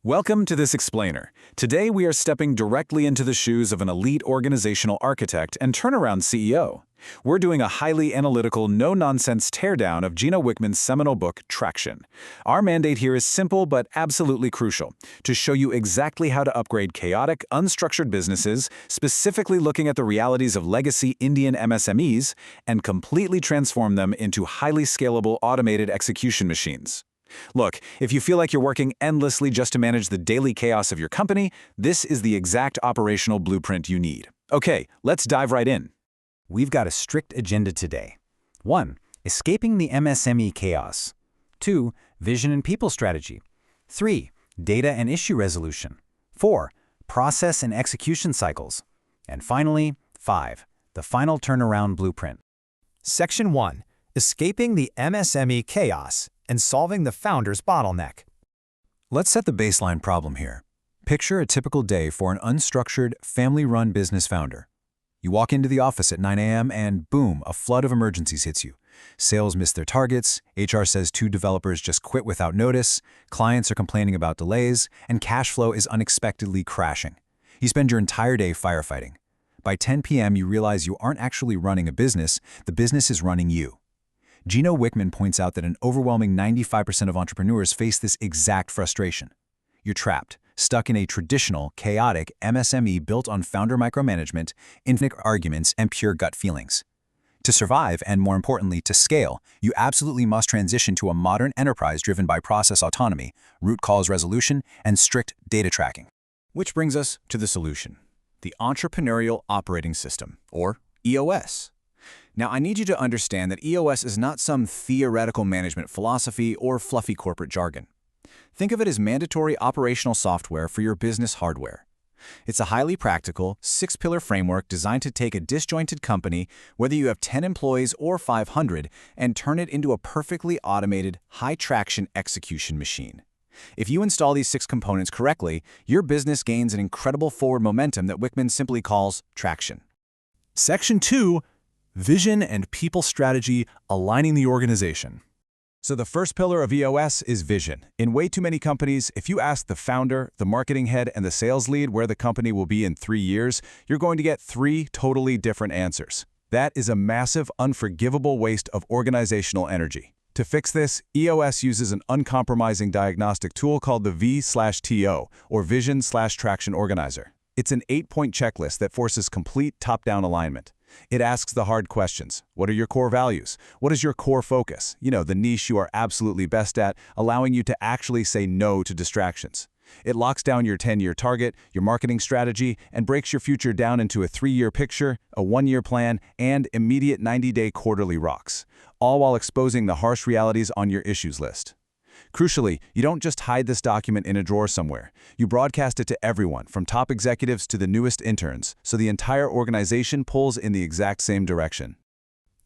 Welcome to this explainer. Today we are stepping directly into the shoes of an elite organizational architect and turnaround CEO. We're doing a highly analytical, no-nonsense teardown of Gino Wickman's seminal book, Traction. Our mandate here is simple but absolutely crucial, to show you exactly how to upgrade chaotic, unstructured businesses, specifically looking at the realities of legacy Indian MSMEs, and completely transform them into highly scalable automated execution machines. Look, if you feel like you're working endlessly just to manage the daily chaos of your company, this is the exact operational blueprint you need. Okay, let's dive right in. We've got a strict agenda today. 1. Escaping the MSME chaos. 2. Vision and people strategy. 3. Data and issue resolution. 4. Process and execution cycles. And finally, 5. The final turnaround blueprint. Section 1. Escaping the MSME chaos and solving the founder's bottleneck. Let's set the baseline problem here. Picture a typical day for an unstructured, family-run business founder. You walk into the office at 9 a.m. and boom, a flood of emergencies hits you. Sales miss their targets, HR says 2 developers just quit without notice, clients are complaining about delays, and cash flow is unexpectedly crashing. You spend your entire day firefighting. By 10 p.m. you realize you aren't actually running a business, the business is running you. Gino Wickman points out that an overwhelming 95% of entrepreneurs face this exact frustration. You're trapped, stuck in a traditional, chaotic MSME built on founder micromanagement, infinite arguments, and pure gut feelings. To survive, and more importantly, to scale, you absolutely must transition to a modern enterprise driven by process autonomy, root cause resolution, and strict data tracking. Which brings us to the solution, the Entrepreneurial Operating System, or EOS. Now, I need you to understand that EOS is not some theoretical management philosophy or fluffy corporate jargon. Think of it as mandatory operational software for your business hardware. It's a highly practical, 6-pillar framework designed to take a disjointed company, whether you have 10 employees or 500, and turn it into a perfectly automated, high-traction execution machine. If you install these 6 components correctly, your business gains an incredible forward momentum that Wickman simply calls traction. Section 2. Vision and people strategy, aligning the organization. So the first pillar of EOS is vision. In way too many companies, if you ask the founder, the marketing head, and the sales lead where the company will be in 3 years, you're going to get 3 totally different answers. That is a massive, unforgivable waste of organizational energy. To fix this, EOS uses an uncompromising diagnostic tool called the V/TO, or Vision/Traction Organizer. It's an 8-point checklist that forces complete top-down alignment. It asks the hard questions. What are your core values? What is your core focus? You know, the niche you are absolutely best at, allowing you to actually say no to distractions. It locks down your 10-year target, your marketing strategy, and breaks your future down into a 3-year picture, a 1-year plan, and immediate 90-day quarterly rocks, all while exposing the harsh realities on your issues list. Crucially, you don't just hide this document in a drawer somewhere. You broadcast it to everyone, from top executives to the newest interns, so the entire organization pulls in the exact same direction.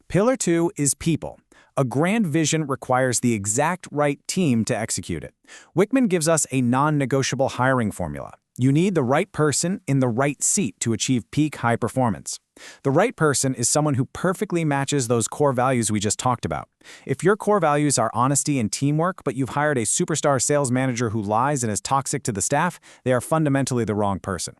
Pillar 2 is people. A grand vision requires the exact right team to execute it. Wickman gives us a non-negotiable hiring formula. You need the right person in the right seat to achieve peak high performance. The right person is someone who perfectly matches those core values we just talked about. If your core values are honesty and teamwork, but you've hired a superstar sales manager who lies and is toxic to the staff, they are fundamentally the wrong person.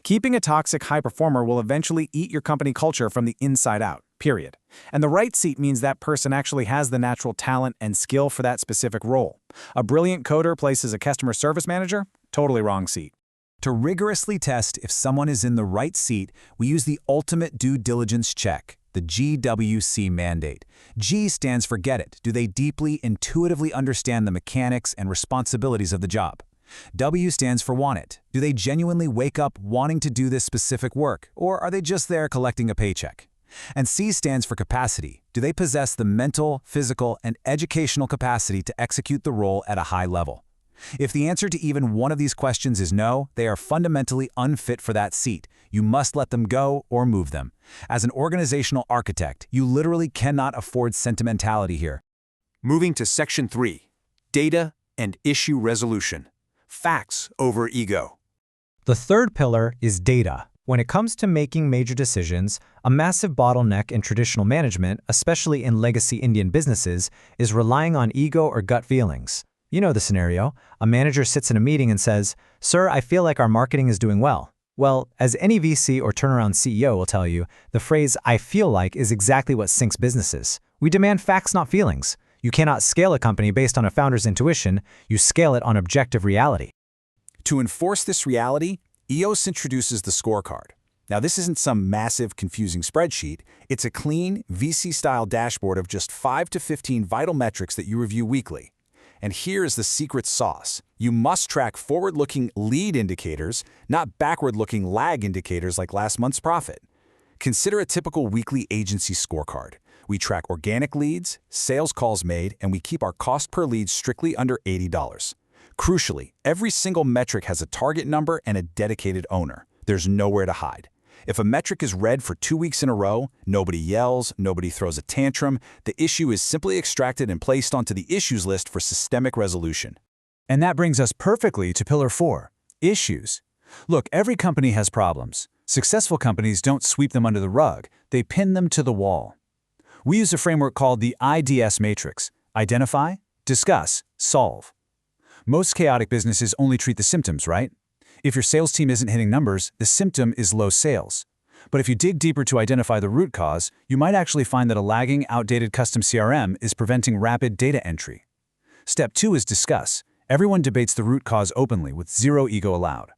Keeping a toxic high performer will eventually eat your company culture from the inside out, period. And the right seat means that person actually has the natural talent and skill for that specific role. A brilliant coder places a customer service manager? Totally wrong seat. To rigorously test if someone is in the right seat, we use the ultimate due diligence check, the GWC mandate. G stands for get it. Do they deeply, intuitively understand the mechanics and responsibilities of the job? W stands for want it. Do they genuinely wake up wanting to do this specific work, or are they just there collecting a paycheck? And C stands for capacity. Do they possess the mental, physical, and educational capacity to execute the role at a high level? If the answer to even one of these questions is no, they are fundamentally unfit for that seat. You must let them go or move them. As an organizational architect, you literally cannot afford sentimentality here. Moving to Section 3, Data and Issue Resolution. Facts over ego. The third pillar is data. When it comes to making major decisions, a massive bottleneck in traditional management, especially in legacy Indian businesses, is relying on ego or gut feelings. You know the scenario. A manager sits in a meeting and says, "Sir, I feel like our marketing is doing well." Well, as any VC or turnaround CEO will tell you, the phrase "I feel like" is exactly what sinks businesses. We demand facts, not feelings. You cannot scale a company based on a founder's intuition. You scale it on objective reality. To enforce this reality, EOS introduces the scorecard. Now, this isn't some massive, confusing spreadsheet. It's a clean, VC-style dashboard of just 5 to 15 vital metrics that you review weekly. And here is the secret sauce. You must track forward-looking lead indicators, not backward-looking lag indicators like last month's profit. Consider a typical weekly agency scorecard. We track organic leads, sales calls made, and we keep our cost per lead strictly under $80. Crucially, every single metric has a target number and a dedicated owner. There's nowhere to hide. If a metric is red for 2 weeks in a row, nobody yells, nobody throws a tantrum, the issue is simply extracted and placed onto the issues list for systemic resolution. And that brings us perfectly to Pillar 4, issues. Look, every company has problems. Successful companies don't sweep them under the rug, they pin them to the wall. We use a framework called the IDS matrix: identify, discuss, solve. Most chaotic businesses only treat the symptoms, right? If your sales team isn't hitting numbers, the symptom is low sales. But if you dig deeper to identify the root cause, you might actually find that a lagging, outdated custom CRM is preventing rapid data entry. Step 2 is discuss. Everyone debates the root cause openly with zero ego allowed.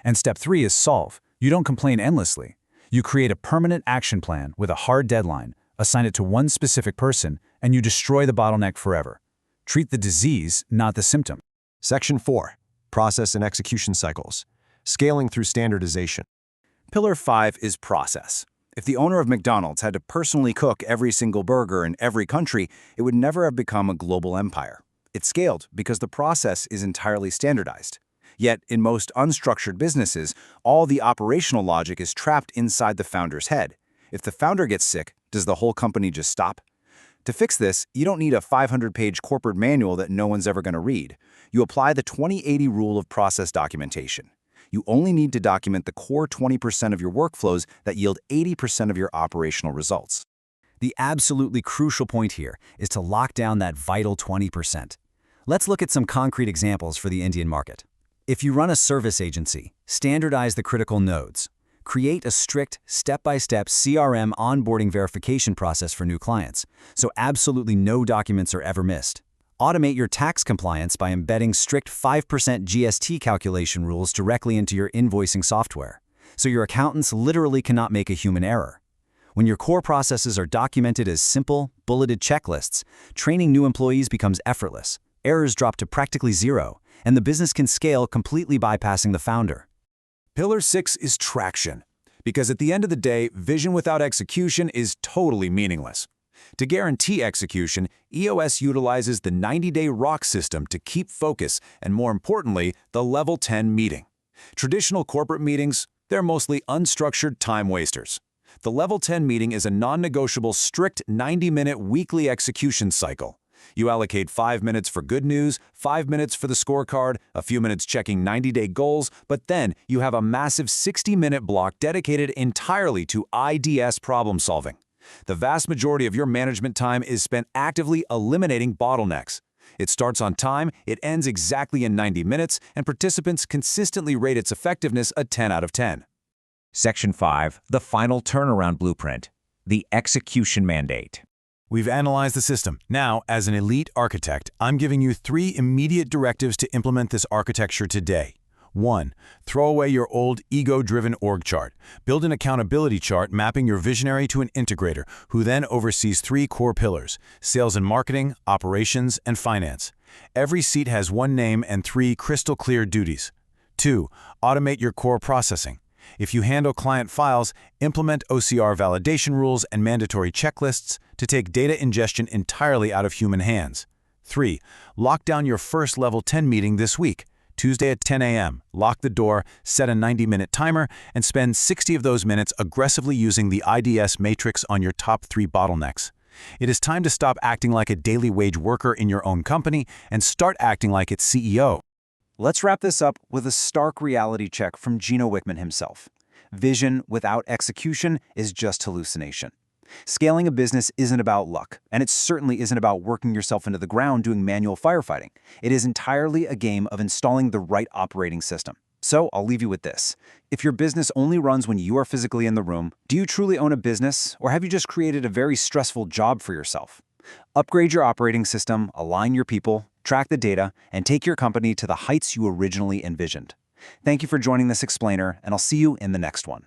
And step 3 is solve. You don't complain endlessly. You create a permanent action plan with a hard deadline, assign it to one specific person, and you destroy the bottleneck forever. Treat the disease, not the symptom. Section 4. Process and execution cycles. Scaling through standardization. Pillar 5 is process. If the owner of McDonald's had to personally cook every single burger in every country, it would never have become a global empire. It scaled because the process is entirely standardized. Yet, in most unstructured businesses, all the operational logic is trapped inside the founder's head. If the founder gets sick, does the whole company just stop? To fix this, you don't need a 500-page corporate manual that no one's ever going to read. You apply the 20-80 rule of process documentation. You only need to document the core 20% of your workflows that yield 80% of your operational results. The absolutely crucial point here is to lock down that vital 20%. Let's look at some concrete examples for the Indian market. If you run a service agency, standardize the critical nodes. Create a strict, step-by-step CRM onboarding verification process for new clients, so absolutely no documents are ever missed. Automate your tax compliance by embedding strict 5% GST calculation rules directly into your invoicing software, so your accountants literally cannot make a human error. When your core processes are documented as simple, bulleted checklists, training new employees becomes effortless, errors drop to practically zero, and the business can scale completely bypassing the founder. Pillar 6 is traction, because at the end of the day, vision without execution is totally meaningless. To guarantee execution, EOS utilizes the 90-day ROC system to keep focus and, more importantly, the Level 10 meeting. Traditional corporate meetings, they're mostly unstructured time wasters. The Level 10 meeting is a non-negotiable, strict 90-minute weekly execution cycle. You allocate 5 minutes for good news, 5 minutes for the scorecard, a few minutes checking 90-day goals, but then you have a massive 60-minute block dedicated entirely to IDS problem solving. The vast majority of your management time is spent actively eliminating bottlenecks. It starts on time, it ends exactly in 90 minutes, and participants consistently rate its effectiveness a 10 out of 10. Section 5, the final turnaround blueprint, the execution mandate. We've analyzed the system. Now, as an elite architect, I'm giving you 3 immediate directives to implement this architecture today. 1. Throw away your old ego-driven org chart. Build an accountability chart mapping your visionary to an integrator who then oversees 3 core pillars: sales and marketing, operations, and finance. Every seat has 1 name and 3 crystal-clear duties. 2. Automate your core processing. If you handle client files, implement OCR validation rules and mandatory checklists to take data ingestion entirely out of human hands. 3. Lock down your first Level 10 meeting this week. Tuesday at 10 a.m., lock the door, set a 90-minute timer, and spend 60 of those minutes aggressively using the IDS matrix on your top 3 bottlenecks. It is time to stop acting like a daily wage worker in your own company and start acting like its CEO. Let's wrap this up with a stark reality check from Gino Wickman himself. Vision without execution is just hallucination. Scaling a business isn't about luck, and it certainly isn't about working yourself into the ground doing manual firefighting. It is entirely a game of installing the right operating system. So I'll leave you with this. If your business only runs when you are physically in the room, do you truly own a business, or have you just created a very stressful job for yourself? Upgrade your operating system, align your people, track the data, and take your company to the heights you originally envisioned. Thank you for joining this explainer, and I'll see you in the next one.